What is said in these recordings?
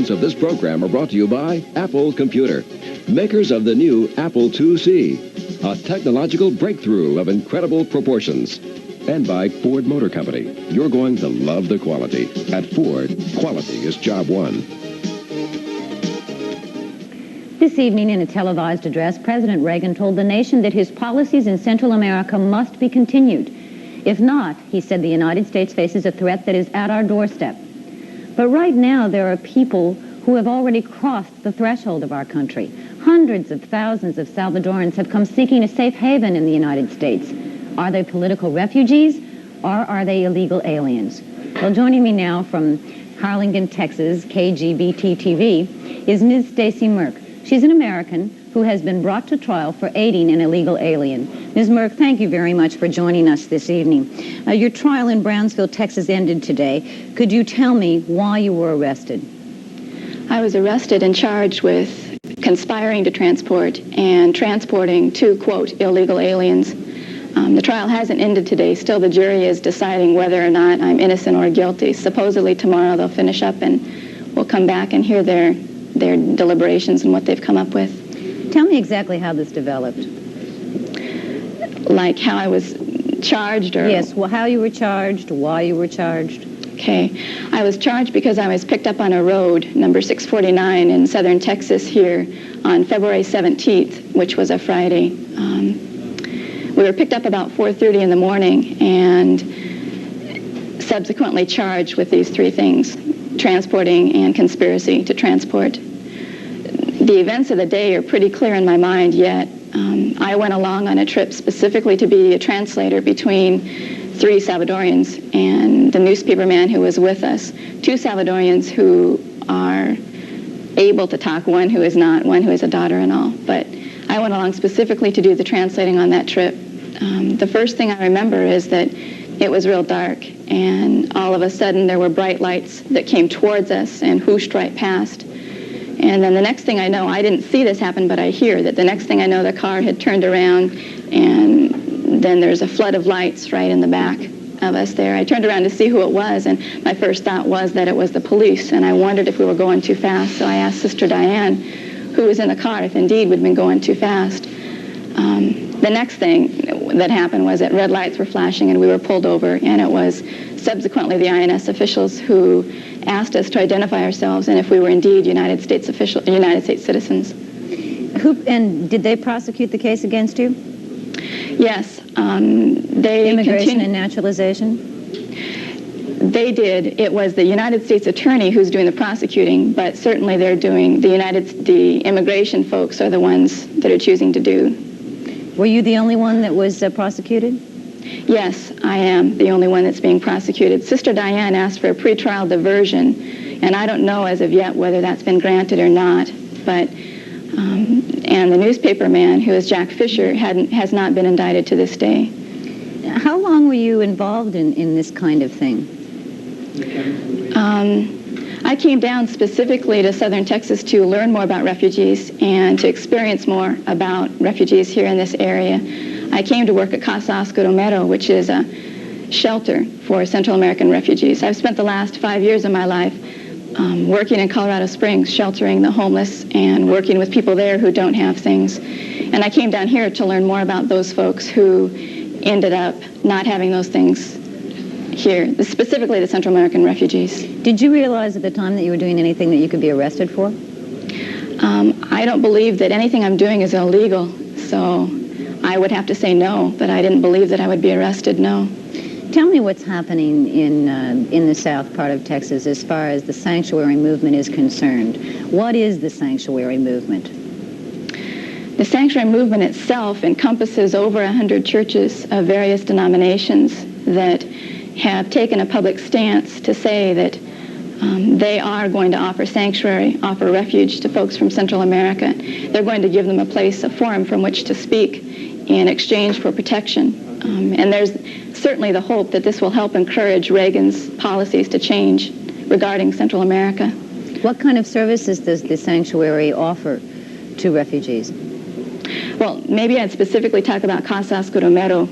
segments of this program are brought to you by Apple Computer, makers of the new Apple IIc, a technological breakthrough of incredible proportions. And by Ford Motor Company. You're going to love the quality. At Ford, quality is job one. This evening in a televised address, President Reagan told the nation that his policies in Central America must be continued. If not, he said, the United States faces a threat that is at our doorstep. But right now, there are people who have already crossed the threshold of our country. Hundreds of thousands of Salvadorans have come seeking a safe haven in the United States. Are they political refugees, or are they illegal aliens? Well, joining me now from Harlingen, Texas, KGBT-TV, is Ms. Stacy Merkt. She's an American who has been brought to trial for aiding an illegal alien. Ms. Merkt, thank you very much for joining us this evening. Your trial in Brownsville, Texas ended today. Could you tell me why you were arrested? I was arrested and charged with conspiring to transport and transporting two, quote, illegal aliens. The trial hasn't ended today. Still, the jury is deciding whether or not I'm innocent or guilty. Supposedly tomorrow they'll finish up and we'll come back and hear their deliberations and what they've come up with. Tell me exactly how this developed. Like how I was charged? Or yes, well, how you were charged, why you were charged. Okay. I was charged because I was picked up on a road, number 649 in southern Texas here on February 17th, which was a Friday. We were picked up about 4:30 in the morning and subsequently charged with these three things: transporting and conspiracy to transport. The events of the day are pretty clear in my mind, yet I went along on a trip specifically to be a translator between three Salvadorians and the newspaper man who was with us. Two Salvadorians who are able to talk, one who is not, one who is a daughter and all. But I went along specifically to do the translating on that trip. The first thing I remember is that it was real dark, and all of a sudden there were bright lights that came towards us and whooshed right past. And then the next thing I know, I didn't see this happen, but I hear that the next thing I know, the car had turned around, and then there's a flood of lights right in the back of us there. I turned around to see who it was, and my first thought was that it was the police, and I wondered if we were going too fast. So I asked Sister Diane, who was in the car, if indeed we'd been going too fast. The next thing that happened was that red lights were flashing and we were pulled over, and it was subsequently the INS officials who asked us to identify ourselves and if we were indeed United States citizens. And did they prosecute the case against you? Yes. They Immigration and naturalization? They did. It was the United States attorney who's doing the prosecuting, but certainly they're doing, the immigration folks are the ones that are choosing to do. Were you the only one that was prosecuted? Yes, I am the only one that's being prosecuted. Sister Diane asked for a pretrial diversion, and I don't know as of yet whether that's been granted or not, but and the newspaper man, who is Jack Fisher, has not been indicted to this day. How long were you involved in this kind of thing? I came down specifically to southern Texas to learn more about refugees and to experience more about refugees here in this area. I came to work at Casa Oscar Romero, which is a shelter for Central American refugees. I've spent the last 5 years of my life working in Colorado Springs, sheltering the homeless and working with people there who don't have things. And I came down here to learn more about those folks who ended up not having those things here, specifically the Central American refugees. Did you realize at the time that you were doing anything that you could be arrested for? I don't believe that anything I'm doing is illegal, so I would have to say no, that I didn't believe that I would be arrested, no. Tell me what's happening in the south part of Texas as far as the Sanctuary Movement is concerned. What is the Sanctuary Movement? The Sanctuary Movement itself encompasses over 100 churches of various denominations that have taken a public stance to say that they are going to offer sanctuary, offer refuge to folks from Central America. They're going to give them a place, a forum from which to speak in exchange for protection. And there's certainly the hope that this will help encourage Reagan's policies to change regarding Central America. What kind of services does the sanctuary offer to refugees? Well, maybe I'd specifically talk about Casa Oscar Romero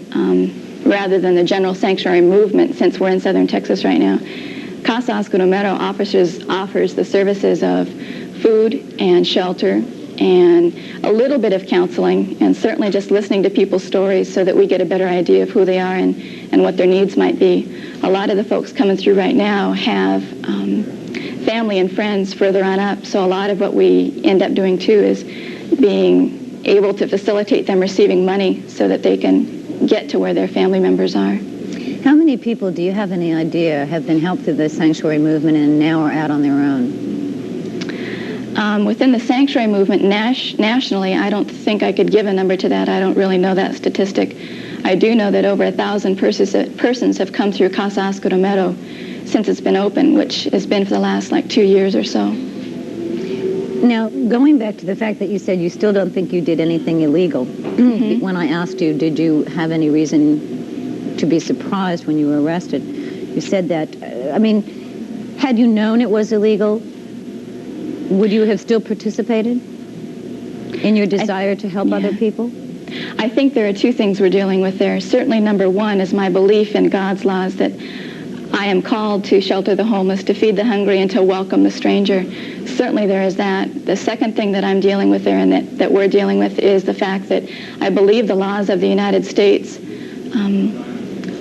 rather than the general Sanctuary Movement, since we're in southern Texas right now. Casa Oscar Romero offers the services of food and shelter and a little bit of counseling, and certainly just listening to people's stories so that we get a better idea of who they are and what their needs might be. A lot of the folks coming through right now have family and friends further on up, so a lot of what we end up doing too is being able to facilitate them receiving money so that they can get to where their family members are. How many people, do you have any idea, have been helped through the Sanctuary Movement and now are out on their own? Within the Sanctuary Movement nationally, I don't think I could give a number to that. I don't really know that statistic. I do know that over 1,000 persons have come through Casa Oscar Romero since it's been open, which has been for the last 2 years or so. Now, going back to the fact that you said you still don't think you did anything illegal, when I asked you, did you have any reason to be surprised when you were arrested? You said that, had you known it was illegal, would you have still participated in your desire to help other people? I think there are two things we're dealing with there. Certainly, number one is my belief in God's laws that I am called to shelter the homeless, to feed the hungry, and to welcome the stranger. Certainly there is that. The second thing that I'm dealing with there and that we're dealing with is the fact that I believe the laws of the United States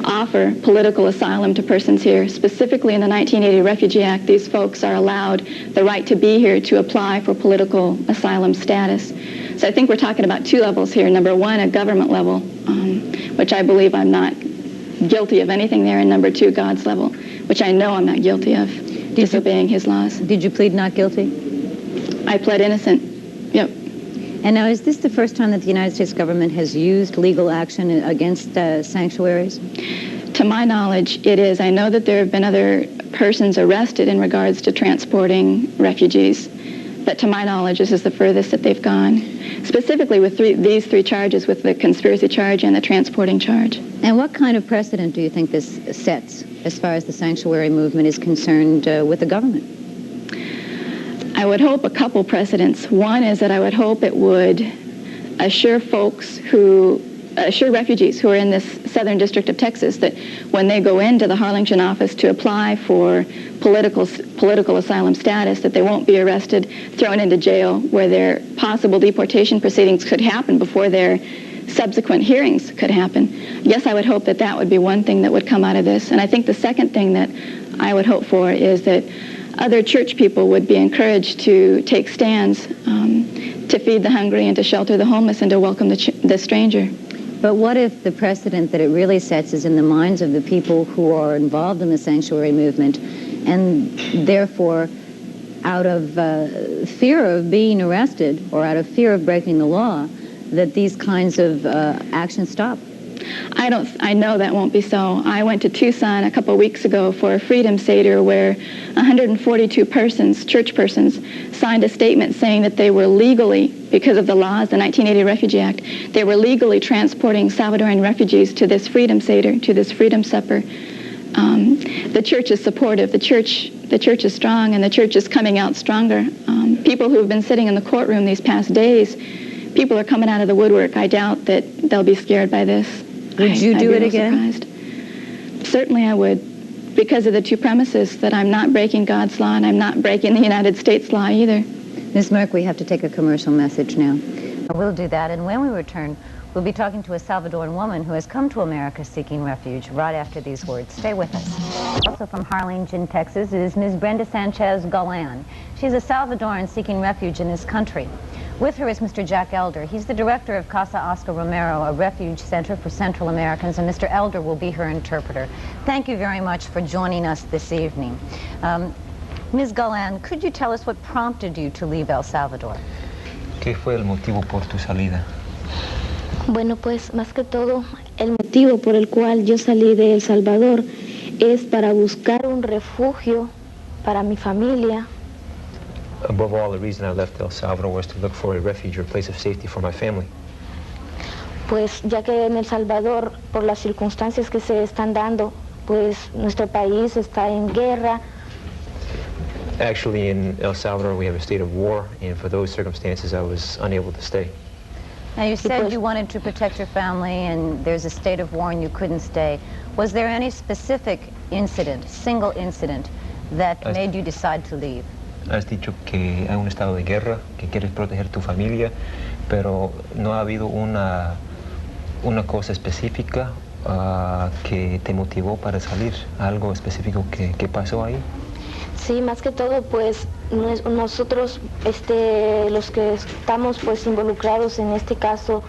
offer political asylum to persons here. Specifically in the 1980 Refugee Act, these folks are allowed the right to be here to apply for political asylum status. So I think we're talking about two levels here. Number one, a government level, which I believe I'm not guilty of anything there, and number two, God's level, which I know I'm not guilty of disobeying his laws. Did you plead not guilty? I pled innocent. Yep. And now, is this the first time that the United States government has used legal action against sanctuaries? To my knowledge, it is. I know that there have been other persons arrested in regards to transporting refugees, but to my knowledge, this is the furthest that they've gone, specifically with these three charges, with the conspiracy charge and the transporting charge. And what kind of precedent do you think this sets as far as the Sanctuary Movement is concerned with the government? I would hope a couple precedents. One is that I would hope it would assure refugees who are in this southern district of Texas that when they go into the Harlingen office to apply for political asylum status, that they won't be arrested, thrown into jail, where their possible deportation proceedings could happen before their subsequent hearings could happen. Yes, I would hope that that would be one thing that would come out of this. And I think the second thing that I would hope for is that other church people would be encouraged to take stands to feed the hungry and to shelter the homeless and to welcome the stranger. But what if the precedent that it really sets is in the minds of the people who are involved in the Sanctuary Movement, and therefore, out of fear of being arrested or out of fear of breaking the law, that these kinds of actions stop? I know that won't be so. I went to Tucson a couple of weeks ago for a Freedom Seder where 142 church persons, signed a statement saying that they were legally, because of the laws, the 1980 Refugee Act, they were legally transporting Salvadoran refugees to this Freedom Seder, to this Freedom Supper. The church is supportive. The church is strong, and the church is coming out stronger. People who have been sitting in the courtroom these past days, people are coming out of the woodwork. I doubt that they'll be scared by this. Would you do it again? Surprised. Certainly I would, because of the two premises that I'm not breaking God's law and I'm not breaking the United States law either. Ms. Merkt, we have to take a commercial message now. We'll do that, and when we return, we'll be talking to a Salvadoran woman who has come to America seeking refuge right after these words. Stay with us. Also from Harlingen, Texas, is Ms. Brenda Sanchez Galan. She's a Salvadoran seeking refuge in this country. With her is Mr. Jack Elder. He's the director of Casa Oscar Romero, a refuge center for Central Americans, and Mr. Elder will be her interpreter. Thank you very much for joining us this evening. Ms. Galan, could you tell us what prompted you to leave El Salvador? ¿Qué fue el motivo por tu salida? Bueno, pues más que todo, el motivo por el cual yo salí de El Salvador es para buscar un refugio para mi familia. Above all, the reason I left El Salvador was to look for a refuge or place of safety for my family. Pues ya que en El Salvador, por las circunstancias que se están dando, pues nuestro país está en guerra. Actually, in El Salvador, we have a state of war, and for those circumstances, I was unable to stay. Now, you said you wanted to protect your family, and there's a state of war and you couldn't stay. Was there any specific incident, single incident, that made you decide to leave? Has dicho que hay un estado de guerra, que quieres proteger tu familia, pero no ha habido una cosa específica que te motivó para salir, algo específico que pasó ahí. Sí, más que todo, pues nosotros, los que estamos pues involucrados en este caso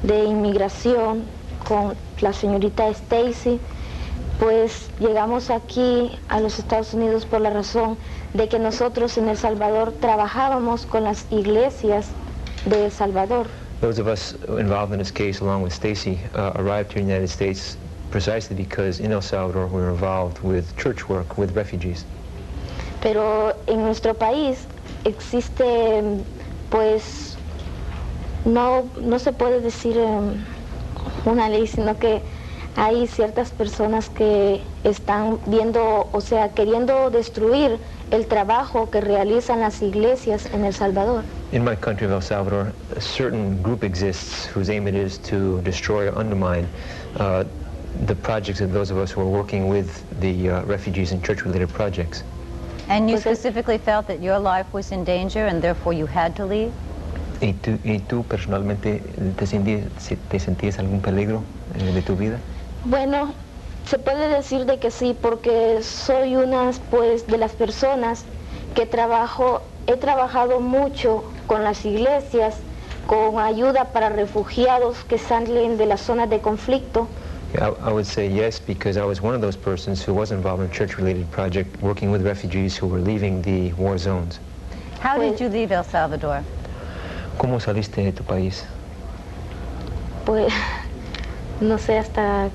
de inmigración con la señorita Stacy, pues llegamos aquí a los Estados Unidos por la razón de que nosotros en El Salvador trabajábamos con las iglesias de El Salvador. Those of us involved in this case, along with Stacy, arrived here in the United States precisely because in El Salvador we were involved with church work with refugees. Pero en nuestro país existe, pues, no se puede decir una ley, sino que hay ciertas personas que están viendo, o sea, queriendo destruir el trabajo que realizan las iglesias en El Salvador. In my country of El Salvador, a certain group exists whose aim it is to destroy or undermine the projects of those of us who are working with the refugees and church-related projects. And you specifically felt that your life was in danger and therefore you had to leave? ¿Y tú personalmente te sentías algún peligro de tu vida? Bueno, se puede decir de que sí, porque soy una pues, de las personas que he trabajado mucho con las iglesias, con ayuda para refugiados que salen de las zonas de conflicto. I would say yes, because I was one of those persons who was involved in a church-related project working with refugees who were leaving the war zones. How did you leave El Salvador? ¿Cómo saliste de tu país? Pues no sé hasta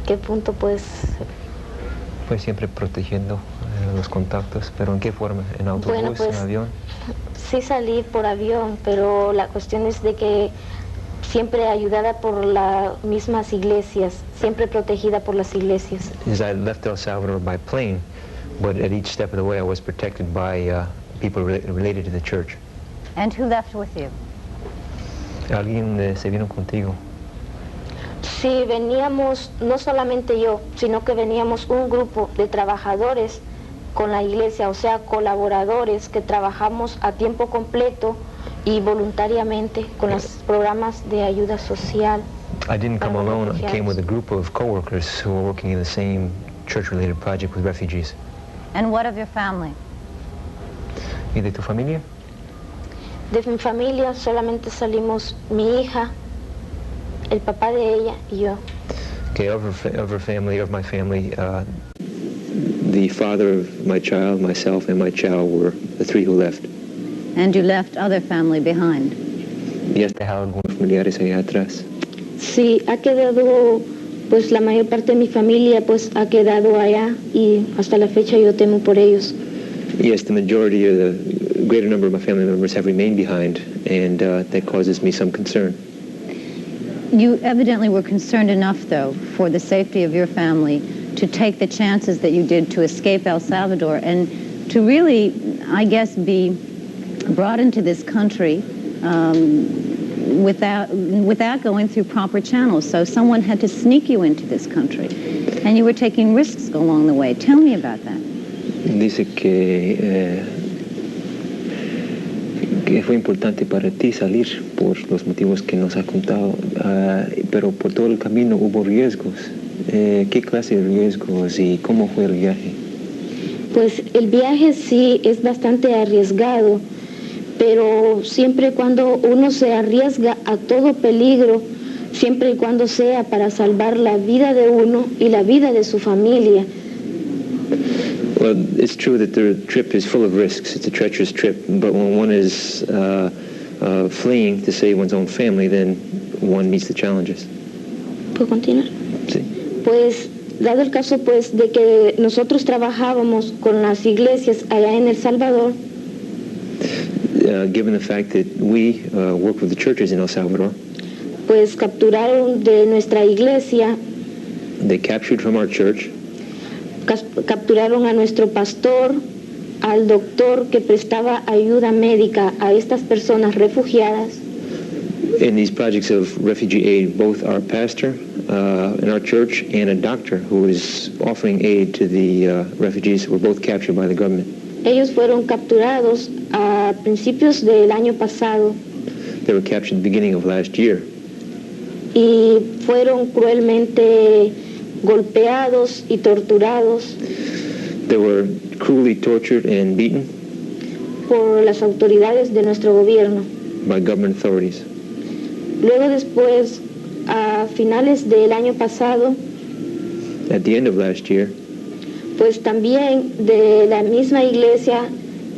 qué punto pues... Pues siempre protegiendo los contactos, pero ¿en qué forma? ¿En autobús, bueno, pues, en avión? Sí salí por avión, pero la cuestión es de que siempre ayudada por las mismas iglesias, siempre protegida por las iglesias. I left El Salvador by plane, but at each step of the way I was protected by people related to the church. And who left with you? ¿Alguien se vino contigo? Sí, veníamos, no solamente yo, sino que veníamos un grupo de trabajadores con la iglesia, o sea, colaboradores que trabajamos a tiempo completo y voluntariamente con los programas de ayuda social. I didn't come alone. I came with a group of co-workers who were working in the same church-related project with refugees. And what of your family? ¿Y de tu familia? De mi familia solamente salimos mi hija, el papá de ella y yo. Okay, of my family, the father of my child, myself, and my child were the three who left. And you left other family behind? ¿Y has dejado algunos familiares allá atrás? Sí, ha quedado, pues la mayor parte de mi familia pues ha quedado allá y hasta la fecha yo temo por ellos. Yes, the majority of the greater number of my family members have remained behind, and that causes me some concern. You evidently were concerned enough, though, for the safety of your family to take the chances that you did to escape El Salvador and to really, I guess, be brought into this country without going through proper channels. So someone had to sneak you into this country, and you were taking risks along the way. Tell me about that. Dice que fue importante para ti salir por los motivos que nos ha contado, pero por todo el camino hubo riesgos. ¿Qué clase de riesgos y cómo fue el viaje? Pues el viaje sí es bastante arriesgado, pero siempre y cuando uno se arriesga a todo peligro, siempre y cuando sea para salvar la vida de uno y la vida de su familia. Well, it's true that the trip is full of risks. It's a treacherous trip, but when one is fleeing to save one's own family, then one meets the challenges. ¿Puedo continuar? Sí. Pues, dado el caso, pues, de que nosotros trabajábamos con las iglesias allá en El Salvador. Given the fact that we work with the churches in El Salvador. Pues capturaron de nuestra iglesia. They captured from our church. Capturaron a nuestro pastor, al doctor que prestaba ayuda médica a estas personas refugiadas. In these projects of refugee aid, both our pastor in our church and a doctor who was offering aid to the refugees were both captured by the government. Ellos fueron capturados a principios del año pasado They were captured at the beginning of last year. y fueron cruelmente golpeados y torturados They were cruelly tortured and beaten por las autoridades de nuestro gobierno. by government authorities. Luego después, a finales del año pasado, At the end of last year, pues también de la misma iglesia,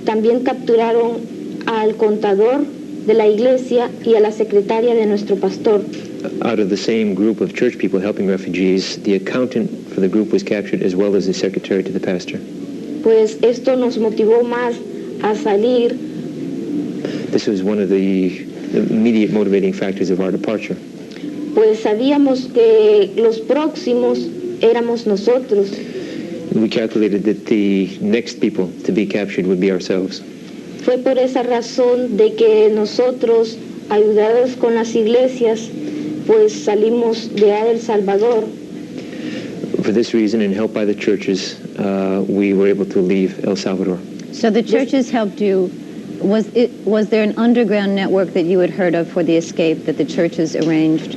también capturaron al contador de la iglesia y a la secretaria de nuestro pastor. out of the same group of church people helping refugees, the accountant for the group was captured as well as the secretary to the pastor. Pues esto nos motivó más a salir, This was one of the immediate motivating factors of our departure. pues sabíamos que los próximos éramos nosotros. We calculated that the next people to be captured would be ourselves. Fue por esa razón de que nosotros, ayudados con las iglesias, pues salimos de El Salvador. For this reason, and helped by the churches, we were able to leave El Salvador. So the churches helped you. Was there an underground network that you had heard of for the escape that the churches arranged?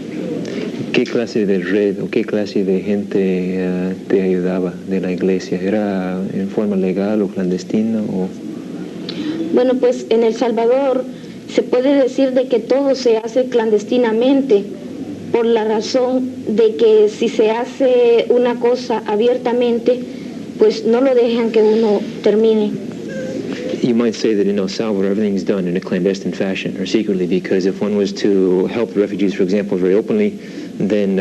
¿Qué clase de red o qué clase de gente te ayudaba de la iglesia? ¿Era en forma legal o clandestina? O... Bueno, pues en El Salvador se puede decir de que todo se hace clandestinamente, por la razón de que si se hace una cosa abiertamente, pues no lo dejan que uno termine. You might say that in El Salvador everything's done in a clandestine fashion or secretly, because if one was to help the refugees, for example, very openly, then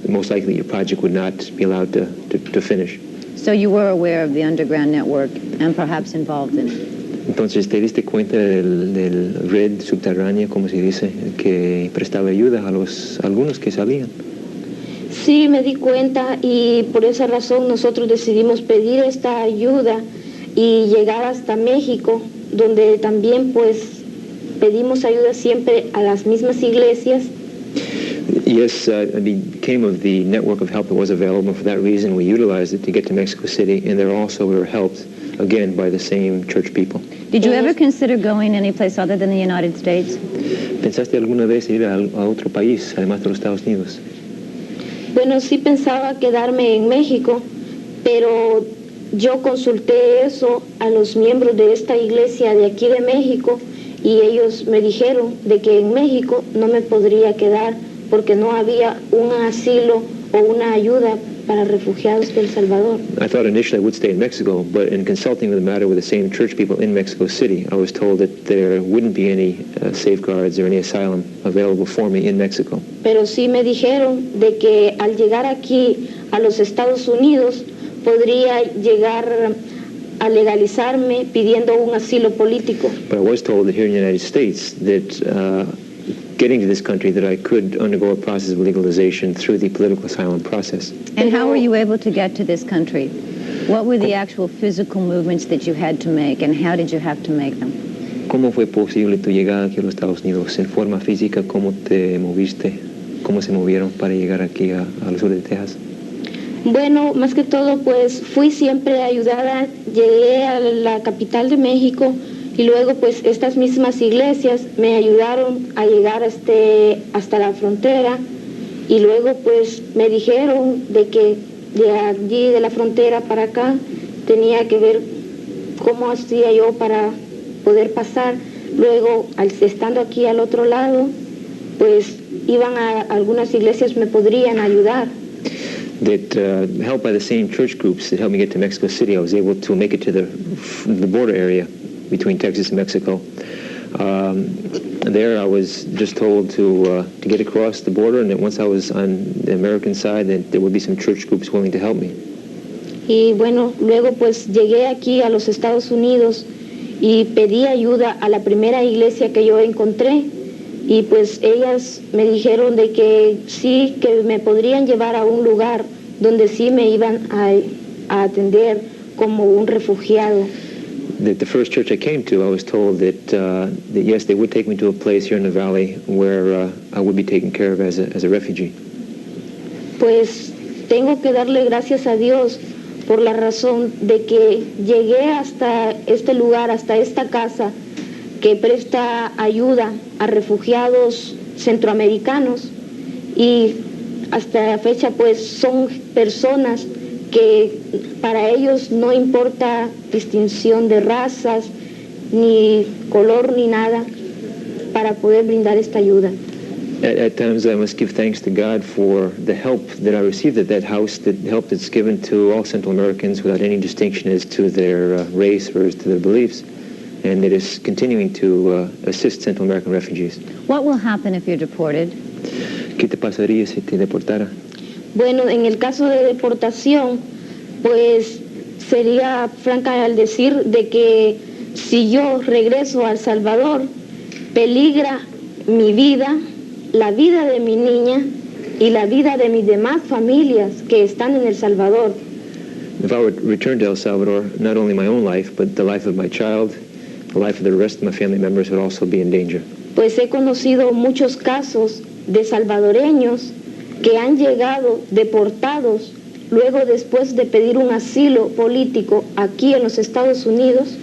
most likely your project would not be allowed to finish. So you were aware of the underground network and perhaps involved in it. Entonces, ¿te diste cuenta del red subterránea, como se dice, que prestaba ayuda a algunos que salían? Sí, me di cuenta y por esa razón nosotros decidimos pedir esta ayuda y llegar hasta México, donde también pues pedimos ayuda siempre a las mismas iglesias. Yes, I became of the network of help that was available. For that reason, we utilized it to get to Mexico City, and there also we were helped, again, by the same church people. Did you ever consider going anyplace other than the United States? ¿Pensaste alguna vez ir a otro país, además de los Estados Unidos? Bueno, sí pensaba quedarme en México, pero yo consulté eso a los miembros de esta iglesia de aquí de México y ellos me dijeron de que en México no me podría quedar porque no había un asilo o una ayuda para refugiados de El Salvador. I thought initially I would stay in Mexico, but in consulting the matter with the same church people in Mexico City, I was told that there wouldn't be any safeguards or any asylum available for me in Mexico. Pero sí me dijeron de que al llegar aquí a los Estados Unidos podría llegar a legalizarme pidiendo un asilo político. But I was told that here in the United States that getting to this country that I could undergo a process of legalization through the political asylum process. And how were you able to get to this country? What were the actual physical movements that you had to make, and how did you have to make them? ¿Cómo fue posible tu llegada aquí a los Estados Unidos? En forma física, ¿cómo te moviste? ¿Cómo se movieron para llegar aquí al sur de Texas? Bueno, más que todo, pues fui siempre ayudada, llegué a la capital de México y luego pues estas mismas iglesias me ayudaron a llegar hasta la frontera y luego pues me dijeron de que de allí de la frontera para acá tenía que ver cómo hacía yo para poder pasar. Luego, estando aquí al otro lado, pues iban a algunas iglesias me podrían ayudar. That helped by the same church groups that helped me get to Mexico City, I was able to make it to the border area between Texas and Mexico. There I was just told to get across the border, and that once I was on the American side, that there would be some church groups willing to help me. Y bueno, luego pues llegué aquí a los Estados Unidos y pedí ayuda a la primera iglesia que yo encontré y pues ellas me dijeron de que sí, que me podrían llevar a un lugar donde sí me iban a atender como un refugiado. The first church I came to, I was told that yes, they would take me to a place here in the valley where I would be taken care of as a refugee. pues tengo que darle gracias a Dios por la razón de que llegué hasta este lugar, hasta esta casa que presta ayuda a refugiados centroamericanos, y hasta la fecha pues son personas que para ellos no importa distinción de razas, ni color, ni nada, para poder brindar esta ayuda. At times I must give thanks to God for the help that I received at that house, the help that's given to all Central Americans without any distinction as to their race or as to their beliefs, and it is continuing to assist Central American refugees. What will happen if you're deported? ¿Qué te pasaría si te deportara? Bueno, en el caso de deportación, pues sería franca al decir de que si yo regreso a El Salvador, peligra mi vida, la vida de mi niña y la vida de mis demás familias que están en El Salvador. If I would return to El Salvador, not only my own life, but the life of my child, the life of the rest of my family members would also be in danger. Pues he conocido muchos casos de salvadoreños que han llegado deportados luego después de pedir un asilo político aquí en los Estados Unidos.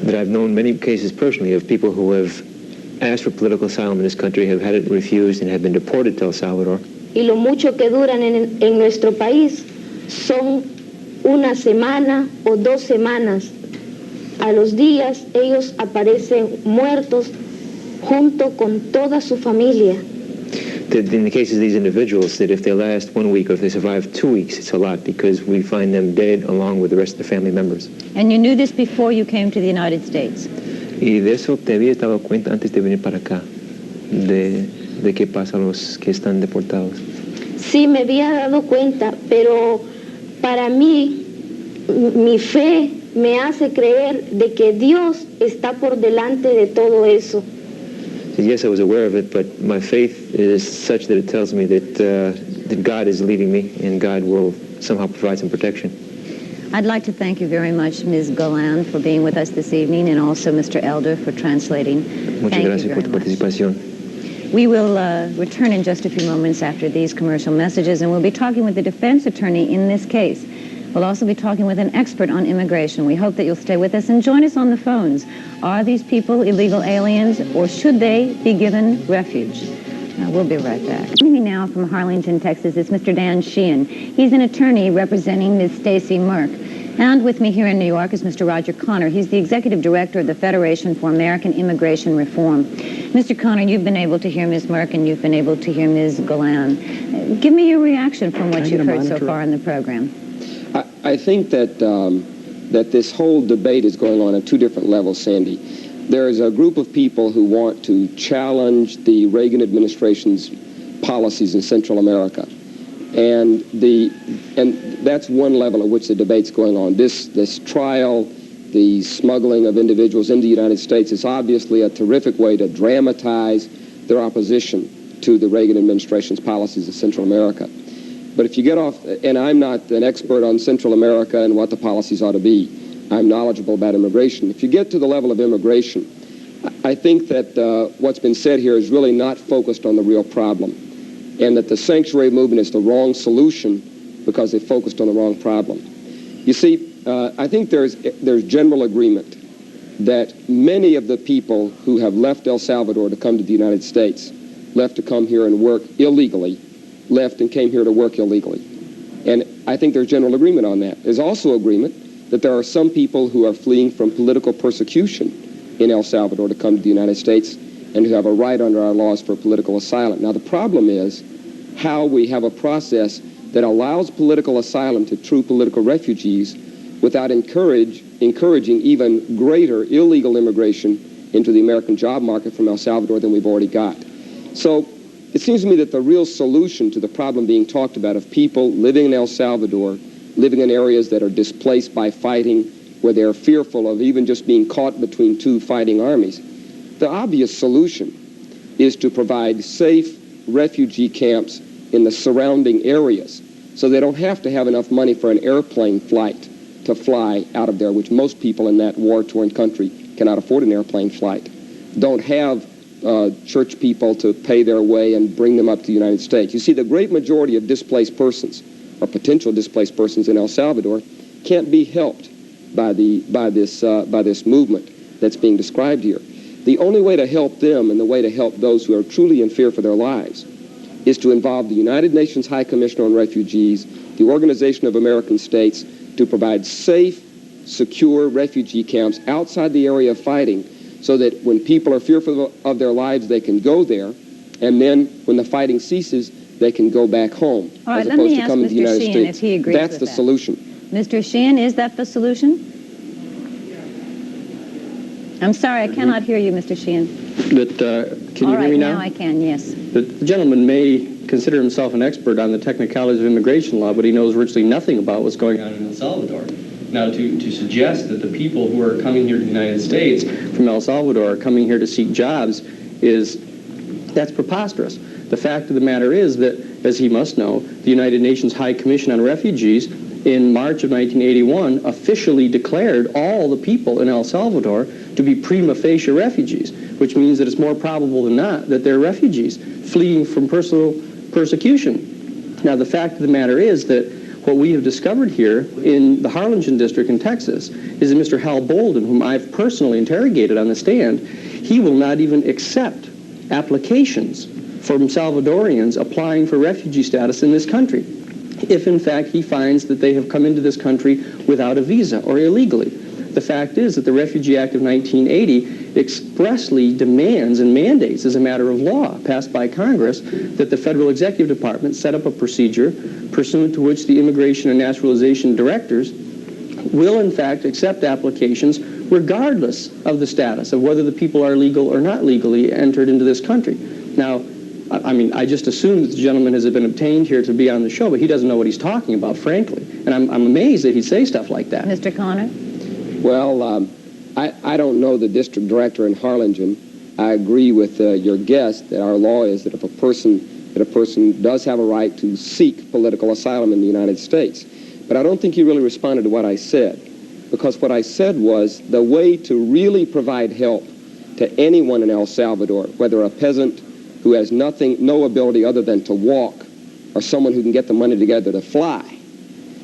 But I've known many cases personally of people who have asked for political asylum in this country, have had it refused, and have been deported to El Salvador. Y lo mucho que duran en nuestro país son una semana o 2 semanas. A los días ellos aparecen muertos junto con toda su familia. In the cases of these individuals, that if they last 1 week or if they survive 2 weeks, it's a lot because we find them dead along with the rest of the family members. And you knew this before you came to the United States? Y de eso te habías dado cuenta antes de venir para acá, de qué pasa a los que están deportados. Sí, me había dado cuenta, pero para mí, mi fe me hace creer de que Dios está por delante de todo eso. Yes, I was aware of it, but my faith is such that it tells me that God is leading me and God will somehow provide some protection. I'd like to thank you very much, Ms. Golan, for being with us this evening, and also Mr. Elder for translating. Muchas gracias por tu participación. We will return in just a few moments after these commercial messages, and we'll be talking with the defense attorney in this case. We'll also be talking with an expert on immigration. We hope that you'll stay with us and join us on the phones. Are these people illegal aliens, or should they be given refuge? We'll be right back. Joining me now from Harlingen, Texas, is Mr. Dan Sheehan. He's an attorney representing Ms. Stacy Merkt. And with me here in New York is Mr. Roger Connor. He's the executive director of the Federation for American Immigration Reform. Mr. Connor, you've been able to hear Ms. Merkt and you've been able to hear Ms. Golan. Give me your reaction from what you've heard so far in the program. I think that that this whole debate is going on 2 different levels, Sandy. There is a group of people who want to challenge the Reagan administration's policies in Central America, and that's one level at which the debate's going on. This trial, the smuggling of individuals into the United States, is obviously a terrific way to dramatize their opposition to the Reagan administration's policies in Central America. But if you get off, and I'm not an expert on Central America and what the policies ought to be, I'm knowledgeable about immigration. If you get to the level of immigration, I think that what's been said here is really not focused on the real problem, and that the Sanctuary Movement is the wrong solution because they focused on the wrong problem. You see, I think there's general agreement that many of the people who have left El Salvador to come to the United States, left to come here and work illegally, left and came here to work illegally. And I think there's general agreement on that. There's also agreement that there are some people who are fleeing from political persecution in El Salvador to come to the United States and who have a right under our laws for political asylum. Now, the problem is how we have a process that allows political asylum to true political refugees without encouraging even greater illegal immigration into the American job market from El Salvador than we've already got. So it seems to me that the real solution to the problem being talked about of people living in El Salvador, living in areas that are displaced by fighting, where they're fearful of even just being caught between 2 fighting armies, the obvious solution is to provide safe refugee camps in the surrounding areas so they don't have to have enough money for an airplane flight to fly out of there, which most people in that war-torn country cannot afford an airplane flight, don't have church people to pay their way and bring them up to the United States. You see, the great majority of displaced persons, or potential displaced persons in El Salvador, can't be helped by this movement that's being described here. The only way to help them and the way to help those who are truly in fear for their lives is to involve the United Nations High Commissioner on Refugees, the Organization of American States, to provide safe, secure refugee camps outside the area of fighting, so that when people are fearful of their lives, they can go there, and then when the fighting ceases, they can go back home, all right, as opposed to coming to the United Sheehan States. if he agrees That's with the that. solution. Mr. Sheehan, is that the solution? I'm sorry, I cannot hear you, Mr. Sheehan. Can you hear me now? All right, now I can, yes. The gentleman may consider himself an expert on the technicalities of immigration law, but he knows virtually nothing about what's going on in El Salvador. Now, to suggest that the people who are coming here to the United States from El Salvador are coming here to seek jobs that's preposterous. The fact of the matter is that, as he must know, the United Nations High Commission on Refugees in March of 1981 officially declared all the people in El Salvador to be prima facie refugees, which means that it's more probable than not that they're refugees fleeing from personal persecution. Now, the fact of the matter is that what we have discovered here in the Harlingen district in Texas is that Mr. Hal Bolden, whom I've personally interrogated on the stand, he will not even accept applications from Salvadorians applying for refugee status in this country, if in fact he finds that they have come into this country without a visa or illegally. The fact is that the Refugee Act of 1980 expressly demands and mandates, as a matter of law passed by Congress, that the Federal Executive Department set up a procedure pursuant to which the Immigration and Naturalization Directors will in fact accept applications regardless of the status of whether the people are legal or not legally entered into this country. Now, I mean, I just assume that the gentleman has been obtained here to be on the show, but he doesn't know what he's talking about, frankly. And I'm amazed that he'd say stuff like that. Mr. Connor? Well, I don't know the district director in Harlingen. I agree with your guest that our law is that if a person does have a right to seek political asylum in the United States. But I don't think you really responded to what I said, because what I said was the way to really provide help to anyone in El Salvador, whether a peasant who has no ability other than to walk, or someone who can get the money together to fly,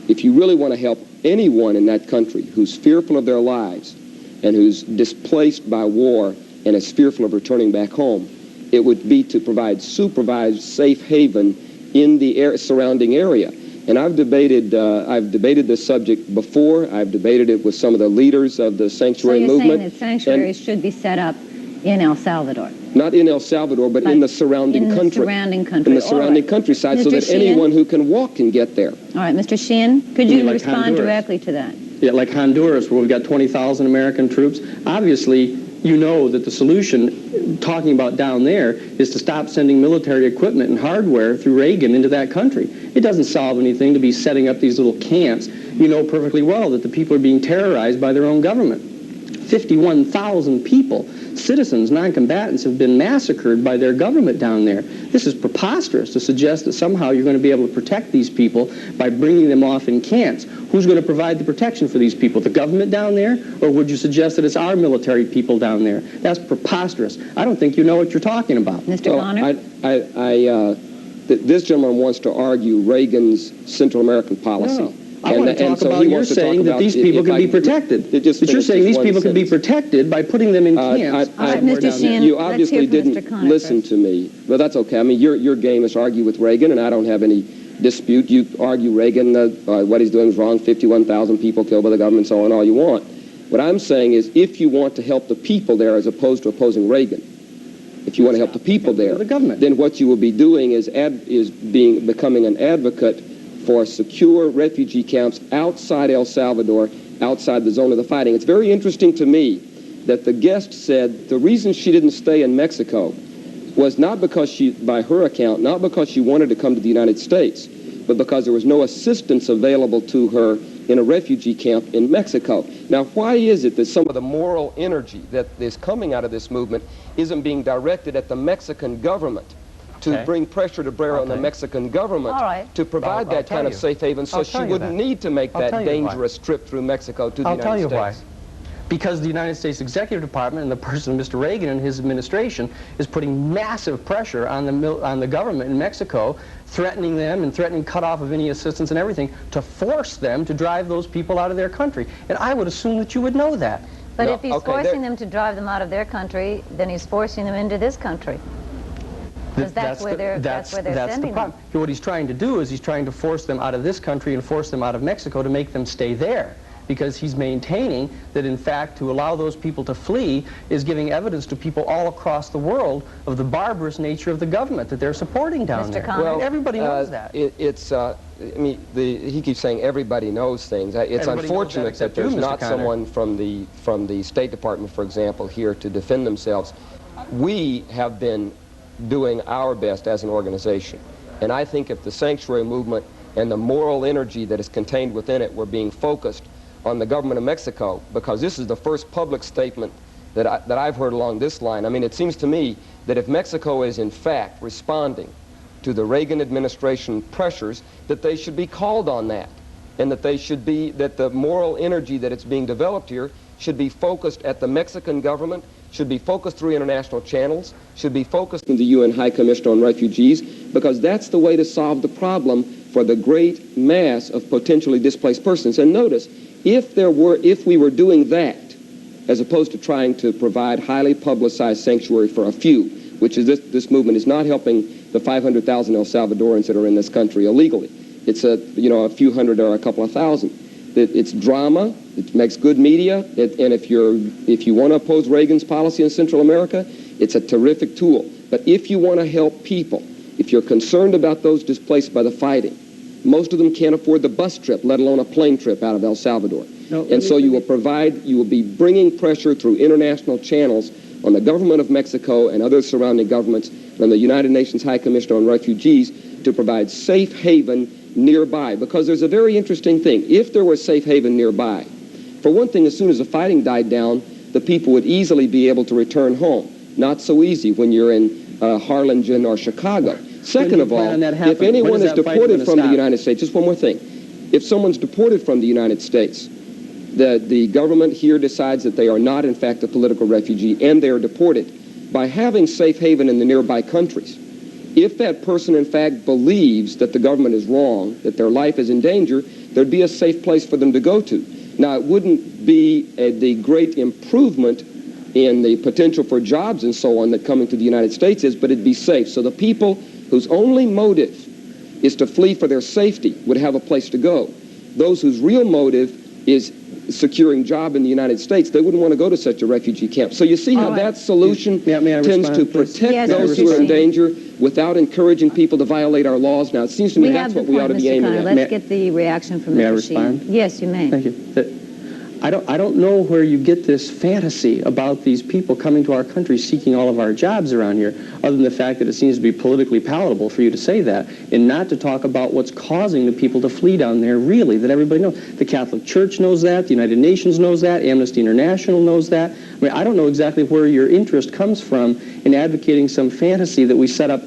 if you really want to help anyone in that country who's fearful of their lives and who's displaced by war and is fearful of returning back home, it would be to provide supervised safe haven in the surrounding area. And I've debated this subject before. I've debated it with some of the leaders of the Sanctuary Movement. So you're saying that sanctuaries should be set up in El Salvador? Not in El Salvador, but in the surrounding country. In the surrounding country. In the surrounding countryside, so that anyone who can walk can get there. All right, Mr. Sheehan, could you like respond Honduras directly to that? Yeah, like Honduras, where we've got 20,000 American troops. Obviously, you know that the solution, talking about down there, is to stop sending military equipment and hardware through Reagan into that country. It doesn't solve anything to be setting up these little camps. You know perfectly well that the people are being terrorized by their own government. 51,000 people, citizens, non-combatants, have been massacred by their government down there. This is preposterous to suggest that somehow you're going to be able to protect these people by bringing them off in camps. Who's going to provide the protection for these people? The government down there? Or would you suggest that it's our military people down there? That's preposterous. I don't think you know what you're talking about. Mr. Connor? This gentleman wants to argue Reagan's Central American policy. No. I want to talk about you're saying that these people can be protected. That you're saying these people can be protected by putting them in camps. All right, Mr. Sheehan, you obviously didn't listen first to me, but that's okay. I mean, your game is to argue with Reagan, and I don't have any dispute. You argue Reagan, what he's doing is wrong, 51,000 people killed by the government, so on, all you want. What I'm saying is, if you want to help the people there as opposed to opposing Reagan, if you want to help the people there, then what you will be doing is becoming an advocate for secure refugee camps outside El Salvador, outside the zone of the fighting. It's very interesting to me that the guest said the reason she didn't stay in Mexico was not because by her account, not because she wanted to come to the United States, but because there was no assistance available to her in a refugee camp in Mexico. Now, why is it that some of the moral energy that is coming out of this movement isn't being directed at the Mexican government to bring pressure to bear on the Mexican government to provide that kind of safe haven so she wouldn't need to make that dangerous trip through Mexico to the United States? I'll tell you why. because the United States Executive Department and the person of Mr. Reagan and his administration is putting massive pressure on the government in Mexico, threatening them and threatening cutoff of any assistance and everything to force them to drive those people out of their country. And I would assume that you would know that. But if he's forcing them to drive them out of their country, then he's forcing them into this country. Because that's where they're sending them. What he's trying to do is he's trying to force them out of this country and force them out of Mexico to make them stay there. Because he's maintaining that, in fact, to allow those people to flee is giving evidence to people all across the world of the barbarous nature of the government that they're supporting down there. Well, everybody knows that. I mean, he keeps saying everybody knows things. It's unfortunate that there's not someone from the State Department, for example, here to defend themselves. We have been doing our best as an organization. And I think if the Sanctuary Movement and the moral energy that is contained within it were being focused on the government of Mexico, because this is the first public statement that I've heard along this line. I mean, it seems to me that if Mexico is in fact responding to the Reagan administration pressures, that they should be called on that, and that the moral energy that it's being developed here should be focused at the Mexican government, should be focused through international channels, should be focused in the UN High Commissioner on Refugees, because that's the way to solve the problem for the great mass of potentially displaced persons. And notice, if we were doing that, as opposed to trying to provide highly publicized sanctuary for a few, which is this movement is not helping the 500,000 El Salvadorans that are in this country illegally. It's a few hundred or a couple of thousand. It's drama. It makes good media. And if you want to oppose Reagan's policy in Central America, it's a terrific tool. But if you want to help people, if you're concerned about those displaced by the fighting, most of them can't afford the bus trip, let alone a plane trip out of El Salvador. And so you will be bringing pressure through international channels on the government of Mexico and other surrounding governments and the United Nations High Commissioner on Refugees to provide safe haven nearby. Because there's a very interesting thing. If there was safe haven nearby, for one thing, as soon as the fighting died down, the people would easily be able to return home. Not so easy when you're in Harlingen or Chicago. Second of all, if anyone is deported from the United States, just one more thing. If someone's deported from the United States, the government here decides that they are not, in fact, a political refugee and they are deported. By having safe haven in the nearby countries, if that person, in fact, believes that the government is wrong, that their life is in danger, there'd be a safe place for them to go to. Now, it wouldn't be the great improvement in the potential for jobs and so on that coming to the United States is, but it'd be safe. So the people whose only motive is to flee for their safety would have a place to go. Those whose real motive is securing job in the United States, they wouldn't want to go to such a refugee camp. So you see how that solution tends to protect those who are in danger without encouraging people to violate our laws. Now, it seems to me that's what we ought to be aiming at. Let's get the reaction from Mr. Sheehan. Yes, you may. Thank you. I don't know where you get this fantasy about these people coming to our country seeking all of our jobs around here, other than the fact that it seems to be politically palatable for you to say that, and not to talk about what's causing the people to flee down there, really, that everybody knows. The Catholic Church knows that, the United Nations knows that, Amnesty International knows that. I mean, I don't know exactly where your interest comes from in advocating some fantasy that we set up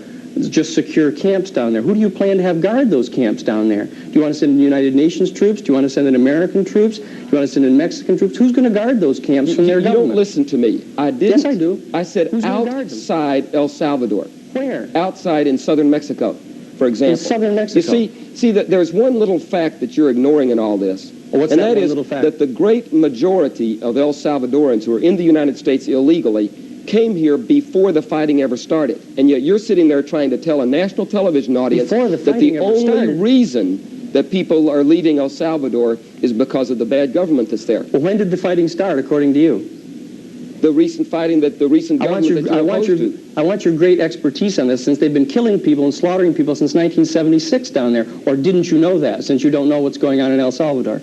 just secure camps down there. Who do you plan to have guard those camps down there? Do you want to send in United Nations troops? Do you want to send in American troops? Do you want to send in Mexican troops? Who's going to guard those camps from their government? You don't listen to me. I didn't. Yes, I do. I said outside El Salvador. Where? Outside in southern Mexico, for example. In southern Mexico. You see that there's one little fact that you're ignoring in all this. Well, what's and that that is little fact? That the great majority of El Salvadorans who are in the United States illegally came here before the fighting ever started. And yet you're sitting there trying to tell a national television audience that the only reason that people are leaving El Salvador is because of the bad government that's there. Well, when did the fighting start, according to you? The recent fighting that the recent government I want your great expertise on this, since they've been killing people and slaughtering people since 1976 down there. Or didn't you know that, since you don't know what's going on in El Salvador?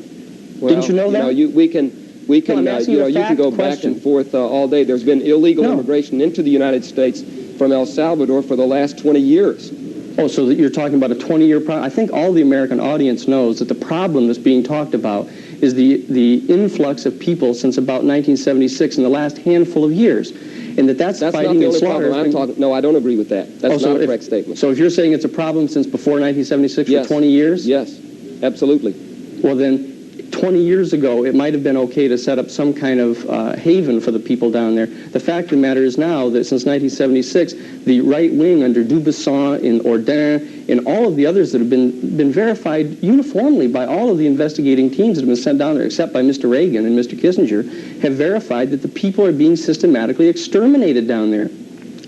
Well, didn't you know that? We can you can go back and forth all day. There's been illegal immigration into the United States from El Salvador for the last 20 years. Oh, so that you're talking about a 20-year problem? I think all the American audience knows that the problem that's being talked about is the influx of people since about 1976 in the last handful of years. And that's fighting and slaughter. No, I don't agree with that. That's not a correct statement. So if you're saying it's a problem since before 1976 for 20 years? Yes, absolutely. Well then, 20 years ago, it might have been okay to set up some kind of haven for the people down there. The fact of the matter is now that since 1976, the right wing under Dubuisson and Ordin and all of the others that have been verified uniformly by all of the investigating teams that have been sent down there, except by Mr. Reagan and Mr. Kissinger, have verified that the people are being systematically exterminated down there.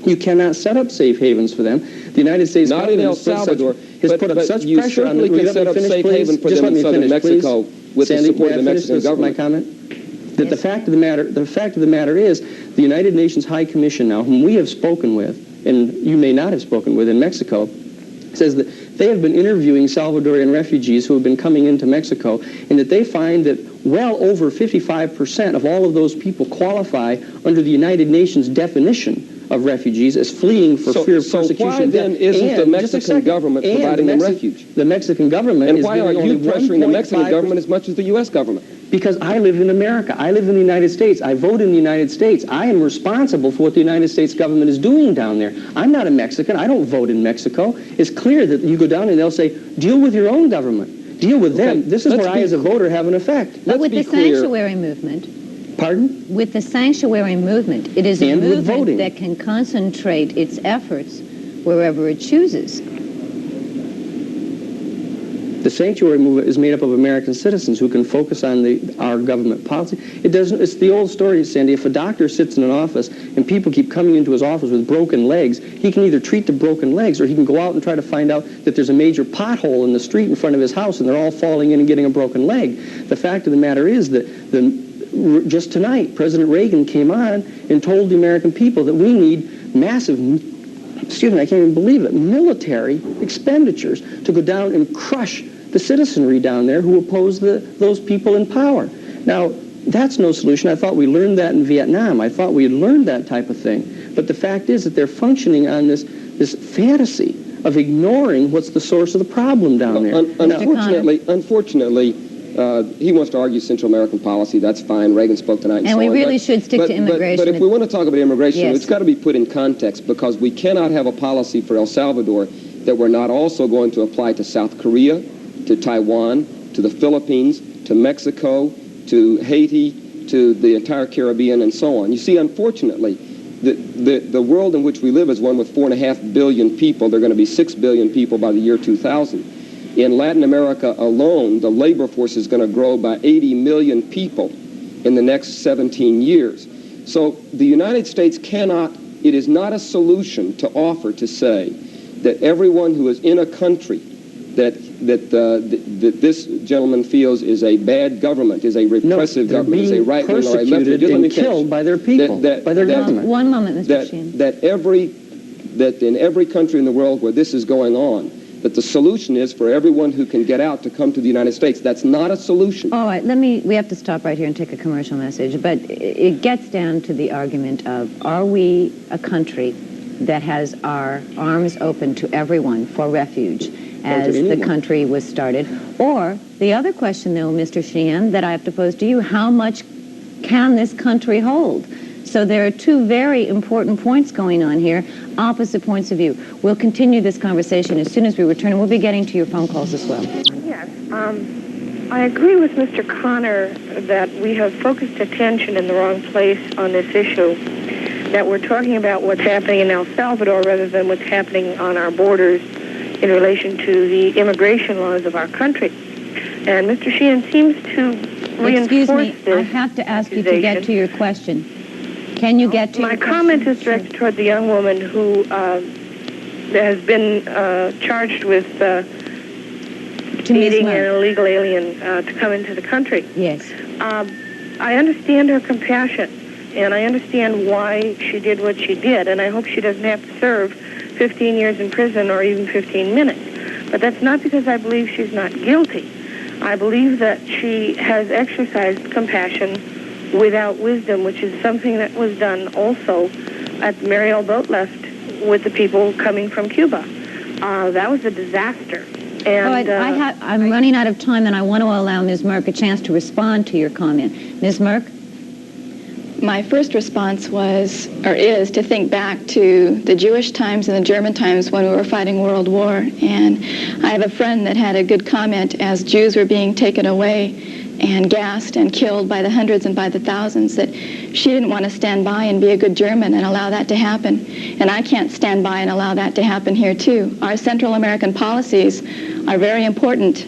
You cannot set up safe havens for them. The United States not in El Salvador, has put up such you pressure on them. certainly can set up safe haven for them in southern Mexico with the support of the Mexican government. My comment? That the fact of the matter is, the United Nations High Commission now, whom we have spoken with, and you may not have spoken with in Mexico, says that they have been interviewing Salvadorian refugees who have been coming into Mexico, and that they find that well over 55% of all of those people qualify under the United Nations definition of refugees as fleeing for fear of persecution. So why then isn't the Mexican government providing them refuge? The Mexican government and why are you pressuring the Mexican government as much as the U.S. government? Because I live in America. I live in the United States. I vote in the United States. I am responsible for what the United States government is doing down there. I'm not a Mexican. I don't vote in Mexico. It's clear that you go down and they'll say, deal with your own government. Deal with them. This is where I, as a voter, have an effect. But with the sanctuary movement... Pardon? With the sanctuary movement, it is a movement that can concentrate its efforts wherever it chooses. The sanctuary movement is made up of American citizens who can focus on our government policy. It's the old story, Sandy. If a doctor sits in an office and people keep coming into his office with broken legs, he can either treat the broken legs or he can go out and try to find out that there's a major pothole in the street in front of his house and they're all falling in and getting a broken leg. The fact of the matter is that just tonight, President Reagan came on and told the American people that we need massive, excuse me, I can't even believe it, military expenditures to go down and crush the citizenry down there who oppose those people in power. Now, that's no solution. I thought we learned that in Vietnam. I thought we had learned that type of thing. But the fact is that they're functioning on this fantasy of ignoring what's the source of the problem down there. Unfortunately, he wants to argue Central American policy. That's fine. Reagan spoke tonight and so on. And we really should stick to immigration. But if we want to talk about immigration, yes, it's got to be put in context, because we cannot have a policy for El Salvador that we're not also going to apply to South Korea, to Taiwan, to the Philippines, to Mexico, to Haiti, to the entire Caribbean, and so on. You see, unfortunately, the world in which we live is one with 4.5 billion people. There are going to be 6 billion people by the year 2000. In Latin America alone, the labor force is going to grow by 80 million people in the next 17 years. So the United States it is not a solution to offer to say that everyone who is in a country that this gentleman feels is a bad government, is a repressive government, is a right-wing or a left-wing, and killed by their people, by their government. One moment, Mr. Sheehan. That in every country in the world where this is going on, that the solution is for everyone who can get out to come to the United States. That's not a solution. All right, we have to stop right here and take a commercial message, but it gets down to the argument of, are we a country that has our arms open to everyone for refuge as the country was started? Or the other question, though, Mr. Sheehan, that I have to pose to you, how much can this country hold? So there are two very important points going on here, opposite points of view. We'll continue this conversation as soon as we return, and we'll be getting to your phone calls as well. Yes, I agree with Mr. Connor that we have focused attention in the wrong place on this issue, that we're talking about what's happening in El Salvador rather than what's happening on our borders in relation to the immigration laws of our country. And Mr. Sheehan seems to reinforce this. I have to ask you to get to your question. Can you get to my comment is directed toward the young woman who has been charged with aiding an illegal alien to come into the country. Yes. I understand her compassion, and I understand why she did what she did, and I hope she doesn't have to serve 15 years in prison or even 15 minutes. But that's not because I believe she's not guilty. I believe that she has exercised compassion without wisdom, which is something that was done also at the Mariel boat left with the people coming from Cuba. That was a disaster. And I'm running out of time, and I want to allow Ms. Merkt a chance to respond to your comment. Ms. Merkt? My first response is to think back to the Jewish times and the German times when we were fighting World War. And I have a friend that had a good comment as Jews were being taken away and gassed and killed by the hundreds and by the thousands, that she didn't want to stand by and be a good German and allow that to happen. And I can't stand by and allow that to happen here too. Our Central American policies are very important.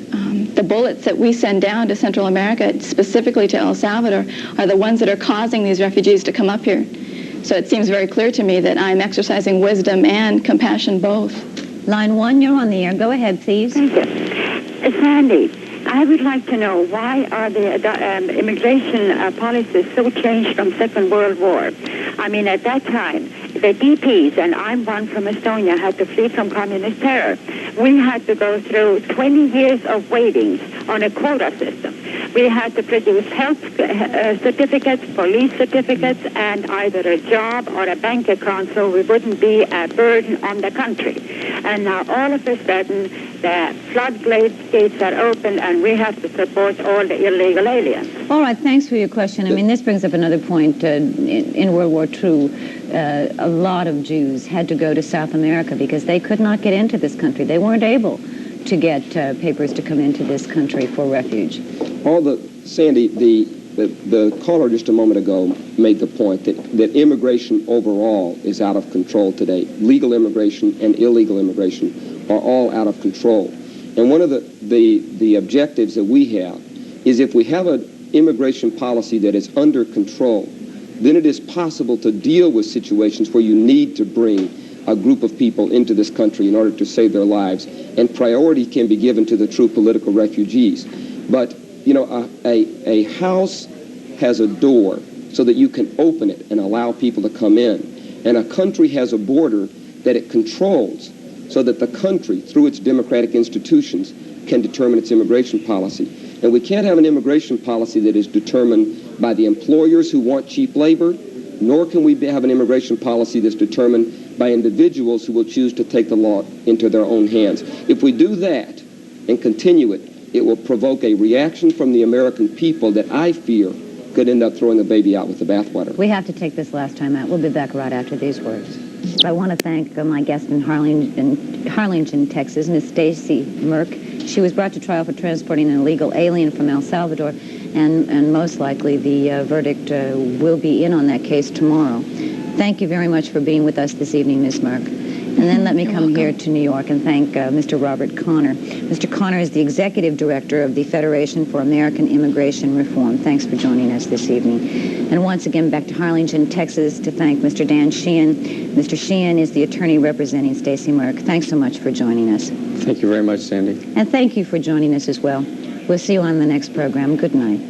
The bullets that we send down to Central America, specifically to El Salvador, are the ones that are causing these refugees to come up here. So it seems very clear to me that I'm exercising wisdom and compassion both. Line 1, you're on the air. Go ahead, please. Thank you. Sandy, I would like to know, why are the immigration policies so changed from Second World War? I mean, at that time, the DPs, and I'm one from Estonia, had to flee from communist terror. We had to go through 20 years of waiting on a quota system. We had to produce health certificates, police certificates, and either a job or a bank account so we wouldn't be a burden on the country. And now all of a sudden, the floodgates are open and we have to support all the illegal aliens. All right, thanks for your question. I mean, this brings up another point. In World War II, a lot of Jews had to go to South America because they could not get into this country. They weren't able to get papers to come into this country for refuge. Sandy, the caller just a moment ago made the point that immigration overall is out of control today. Legal immigration and illegal immigration are all out of control. And one of the objectives that we have is, if we have an immigration policy that is under control, then it is possible to deal with situations where you need to bring a group of people into this country in order to save their lives, and priority can be given to the true political refugees. But, you know, a house has a door so that you can open it and allow people to come in. And a country has a border that it controls so that the country, through its democratic institutions, can determine its immigration policy. And we can't have an immigration policy that is determined by the employers who want cheap labor, nor can we have an immigration policy that's determined by individuals who will choose to take the law into their own hands. If we do that and continue it, it will provoke a reaction from the American people that I fear could end up throwing the baby out with the bathwater. We have to take this last time out. We'll be back right after these words. I want to thank my guest in Harlingen, Texas, Ms. Stacy Merkt. She was brought to trial for transporting an illegal alien from El Salvador, and most likely the verdict will be in on that case tomorrow. Thank you very much for being with us this evening, Ms. Merkt. And then let me come here to New York and thank Mr. Robert Connor. Mr. Connor is the Executive Director of the Federation for American Immigration Reform. Thanks for joining us this evening. And once again, back to Harlingen, Texas, to thank Mr. Dan Sheehan. Mr. Sheehan is the attorney representing Stacy Merkt. Thanks so much for joining us. Thank you very much, Sandy. And thank you for joining us as well. We'll see you on the next program. Good night.